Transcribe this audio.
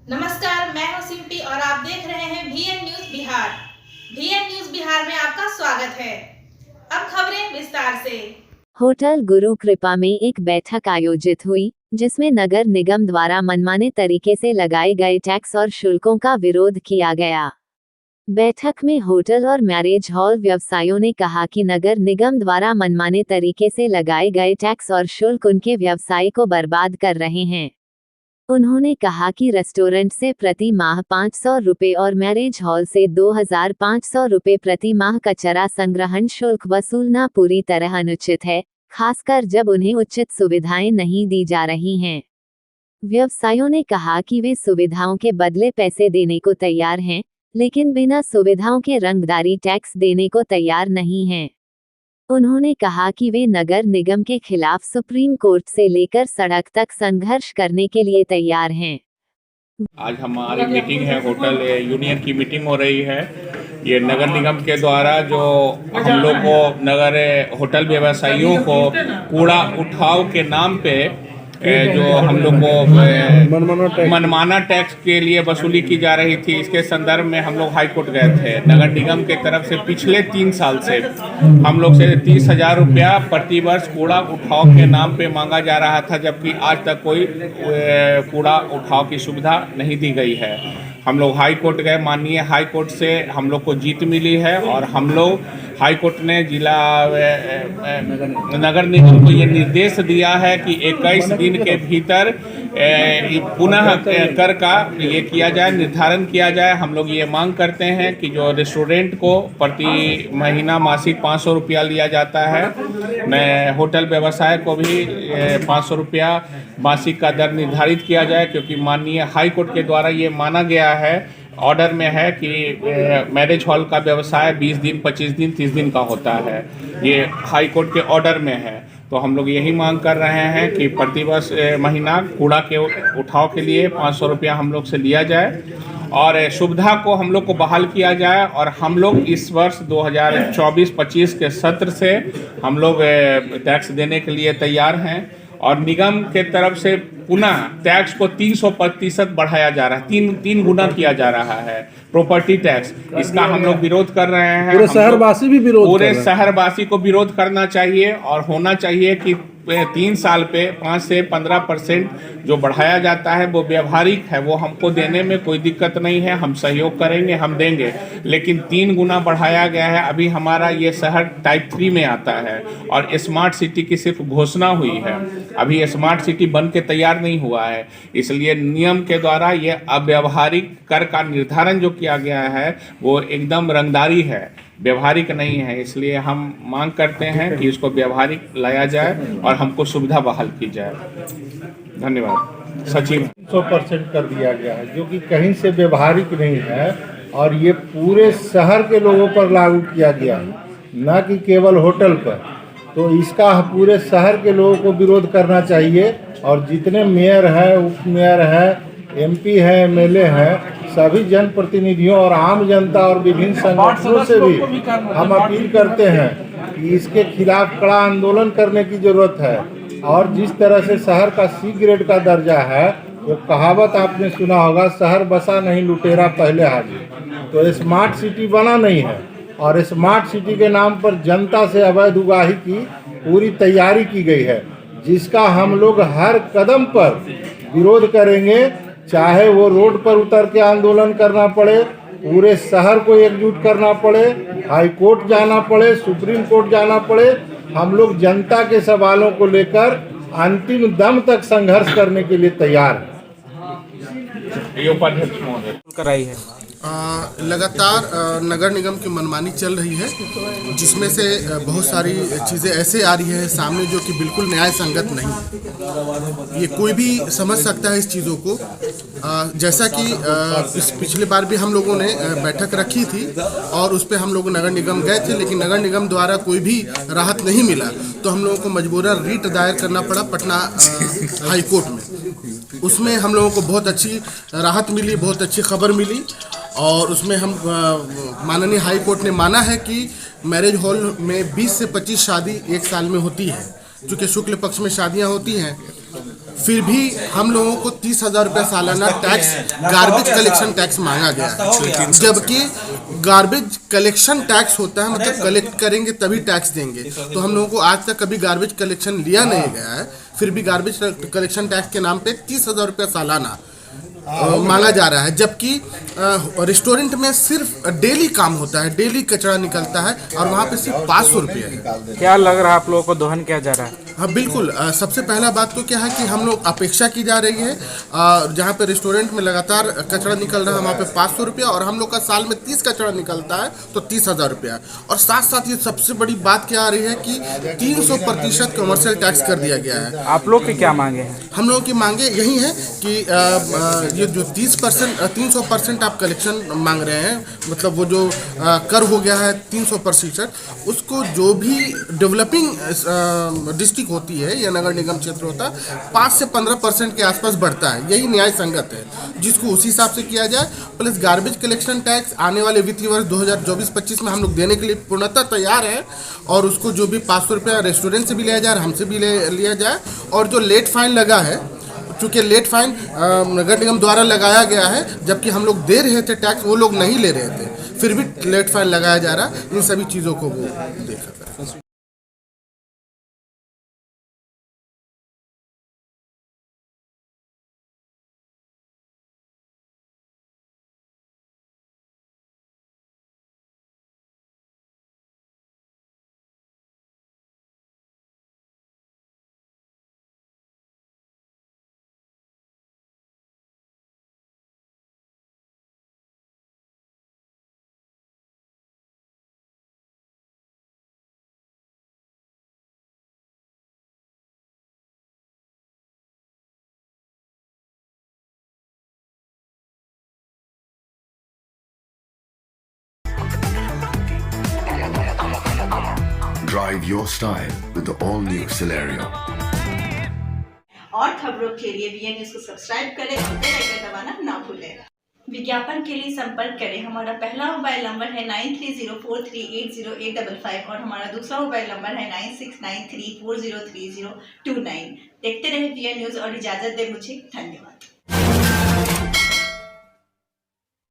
नमस्कार, मैं हूं सिम्पी और आप देख रहे हैं VN news Bihar. VN news Bihar में आपका स्वागत है। अब खबरें विस्तार से। होटल गुरु कृपा में एक बैठक आयोजित हुई, जिसमें नगर निगम द्वारा मनमाने तरीके से लगाए गए टैक्स और शुल्कों का विरोध किया गया। बैठक में होटल और मैरिज हॉल व्यवसायियों ने कहा कि नगर निगम द्वारा मनमाने तरीके से लगाए गए टैक्स और शुल्क उनके व्यवसाय को बर्बाद कर रहे हैं। उन्होंने कहा कि रेस्टोरेंट से प्रति माह 500 रुपये और मैरिज हॉल से 2500 रुपये प्रति माह कचरा संग्रहण शुल्क वसूलना पूरी तरह अनुचित है, खासकर जब उन्हें उचित सुविधाएं नहीं दी जा रही हैं। व्यवसायियों ने कहा कि वे सुविधाओं के बदले पैसे देने को तैयार हैं, लेकिन बिना सुविधाओं के रंगदारी टैक्स देने को तैयार नहीं हैं। उन्होंने कहा कि वे नगर निगम के खिलाफ सुप्रीम कोर्ट से लेकर सड़क तक संघर्ष करने के लिए तैयार हैं। आज हमारी मीटिंग है, होटल यूनियन की मीटिंग हो रही है। ये नगर निगम के द्वारा जो हम लोग को नगर होटल व्यवसायियों को कूड़ा उठाव के नाम पे जो हम लोग को मनमाना टैक्स के लिए वसूली की जा रही थी, इसके संदर्भ में हम लोग हाई कोर्ट गए थे। नगर निगम के तरफ से पिछले 3 साल से हम लोग से 30,000 रुपया प्रति वर्ष कूड़ा उठाव के नाम पे मांगा जा रहा था, जबकि आज तक कोई कूड़ा उठाव की सुविधा नहीं दी गई है। हम लोग हाई कोर्ट गए, माननीय हाई कोर्ट से हम लोग को जीत मिली है और हम लोग हाई कोर्ट ने जिला नगर निगम को ये निर्देश दिया है कि 21 दिन के भीतर पुनः कर का ये किया जाए, निर्धारण किया जाए। हम लोग ये मांग करते हैं कि जो रेस्टोरेंट को प्रति महीना मासिक 500 रुपया लिया जाता है, मैं होटल व्यवसाय को भी 500 रुपया मासिक का दर निर्धारित किया जाए, क्योंकि माननीय हाई कोर्ट के द्वारा ये माना गया है, ऑर्डर में है कि मैरिज हॉल का व्यवसाय 20 दिन, 25 दिन, 30 दिन का होता है। ये हाई कोर्ट के ऑर्डर में है। तो हम लोग यही मांग कर रहे हैं कि प्रतिवर्ष महीना कूड़ा के उठाव के लिए 500 रुपया हम लोग से लिया जाए और सुविधा को हम लोग को बहाल किया जाए। और हम लोग इस वर्ष 2024-25 के सत्र से हम लोग टैक्स देने के लिए तैयार हैं और निगम के तरफ से पुनः टैक्स को 300% बढ़ाया जा रहा है, 3 गुना किया जा रहा है प्रॉपर्टी टैक्स। इसका हम लोग विरोध कर रहे हैं। पूरे शहरवासी भी विरोध, पूरे शहरवासी को विरोध करना चाहिए और होना चाहिए कि 3 साल पे 5 से 15% जो बढ़ाया जाता है वो व्यवहारिक है, वो हमको देने में कोई दिक्कत नहीं है, हम सहयोग करेंगे, हम देंगे। लेकिन 3 गुना बढ़ाया गया है। अभी हमारा ये शहर टाइप 3 में आता है और स्मार्ट सिटी की सिर्फ घोषणा हुई है, अभी स्मार्ट सिटी बन के तैयार नहीं हुआ है। इसलिए नियम के द्वारा ये अव्यवहारिक कर का निर्धारण जो किया गया है वो एकदम रंगदारी है, व्यवहारिक नहीं है। इसलिए हम मांग करते हैं कि इसको व्यवहारिक लाया जाए और हमको सुविधा बहाल की जाए। धन्यवाद। सचिव 100% कर दिया गया है, जो कि कहीं से व्यवहारिक नहीं है और ये पूरे शहर के लोगों पर लागू किया गया है, न कि केवल होटल पर। तो इसका पूरे शहर के लोगों को विरोध करना चाहिए और जितने मेयर है, उप मेयर है, MP है, MLA है, सभी जनप्रतिनिधियों और आम जनता और विभिन्न संगठनों से भी हम अपील करते हैं कि इसके खिलाफ कड़ा आंदोलन करने की जरूरत है। और जिस तरह से शहर का C ग्रेड का दर्जा है, वो कहावत आपने सुना होगा, शहर बसा नहीं लुटेरा पहले हाजिर। तो स्मार्ट सिटी बना नहीं है और स्मार्ट सिटी के नाम पर जनता से अवैध उगाही की पूरी तैयारी की गई है, जिसका हम लोग हर कदम पर विरोध करेंगे, चाहे वो रोड पर उतर के आंदोलन करना पड़े, पूरे शहर को एकजुट करना पड़े, हाई कोर्ट जाना पड़े, सुप्रीम कोर्ट जाना पड़े। हम लोग जनता के सवालों को लेकर अंतिम दम तक संघर्ष करने के लिए तैयार हैं। उपाध्यक्ष महोदय कराई है। लगातार नगर निगम की मनमानी चल रही है, जिसमें से बहुत सारी चीज़ें ऐसे आ रही है सामने जो कि बिल्कुल न्याय संगत नहीं है। ये कोई भी समझ सकता है इस चीज़ों को। जैसा कि इस पिछले बार भी हम लोगों ने बैठक रखी थी और उस पर हम लोग नगर निगम गए थे, लेकिन नगर निगम द्वारा कोई भी राहत नहीं मिला, तो हम लोगों को मजबूरन रीट दायर करना पड़ा पटना हाई कोर्ट में। उसमें हम लोगों को बहुत अच्छी राहत मिली, बहुत अच्छी खबर मिली और उसमें हम माननीय हाई कोर्ट ने माना है कि मैरिज हॉल में 20 से 25 शादी एक साल में होती है, जो कि शुक्ल पक्ष में शादियां होती हैं। फिर भी हम लोगों को 30,000 रुपये सालाना टैक्स गार्बेज कलेक्शन टैक्स मांगा गया है, जबकि गार्बेज कलेक्शन टैक्स होता है मतलब कलेक्ट करेंगे तभी टैक्स देंगे। तो हम लोगों को आज तक कभी गार्बेज कलेक्शन लिया नहीं गया है, फिर भी गार्बेज कलेक्शन टैक्स के नाम पे 30,000 रुपये सालाना मांगा जा रहा है, जबकि रेस्टोरेंट में सिर्फ डेली काम होता है, डेली कचरा निकलता है और वहाँ पे सिर्फ 500 रुपये है। क्या लग रहा है आप लोगों को दोहन किया जा रहा है? हाँ बिल्कुल, सबसे पहला बात तो क्या है कि हम लोग अपेक्षा की जा रही है, जहाँ पे रेस्टोरेंट में लगातार कचरा निकल रहा है वहाँ पे 500 रुपया और हम लोग का साल में 30 कचरा निकलता है तो 30,000 रुपया। और साथ साथ ये सबसे बड़ी बात क्या आ रही है कि 300% कमर्शियल टैक्स कर दिया गया है। आप लोग की क्या मांगे हैं? हम लोगों की मांगे यही है कि ये जो 300% आप कलेक्शन मांग रहे हैं, मतलब वो जो कर हो गया है 300%, उसको जो भी डेवलपिंग डिस्ट्रिक्ट होती है या नगर निगम क्षेत्र होता है 5 से 15% के आसपास बढ़ता है, यही न्याय संगत है, जिसको उसी हिसाब से किया जाए। प्लस गार्बेज कलेक्शन टैक्स आने वाले वित्तीय वर्ष 2024-25 में हम लोग देने के लिए पूर्णतः तैयार हैं और उसको जो भी 500 रुपया रेस्टोरेंट से भी लिया जाए, हमसे भी लिया जाए। और जो लेट फाइन लगा है, चूँकि लेट फाइन नगर निगम द्वारा लगाया गया है, जबकि हम लोग दे रहे थे टैक्स, वो लोग नहीं ले रहे थे, फिर भी लेट फाइन लगाया जा रहा है। इन सभी चीज़ों को वो देखा करें। Drive your style with the all-new Celerio. और खबरों के लिए BN न्यूज़ को सब्सक्राइब करें और बेल आइकन दबाना ना भूलें। विज्ञापन के लिए संपर्क करें। हमारा पहला मोबाइल नंबर है 9304380855 और हमारा दूसरा मोबाइल नंबर है 9693403029। देखते रहे BN न्यूज़ और इजाजत दे मुझे। धन्यवाद।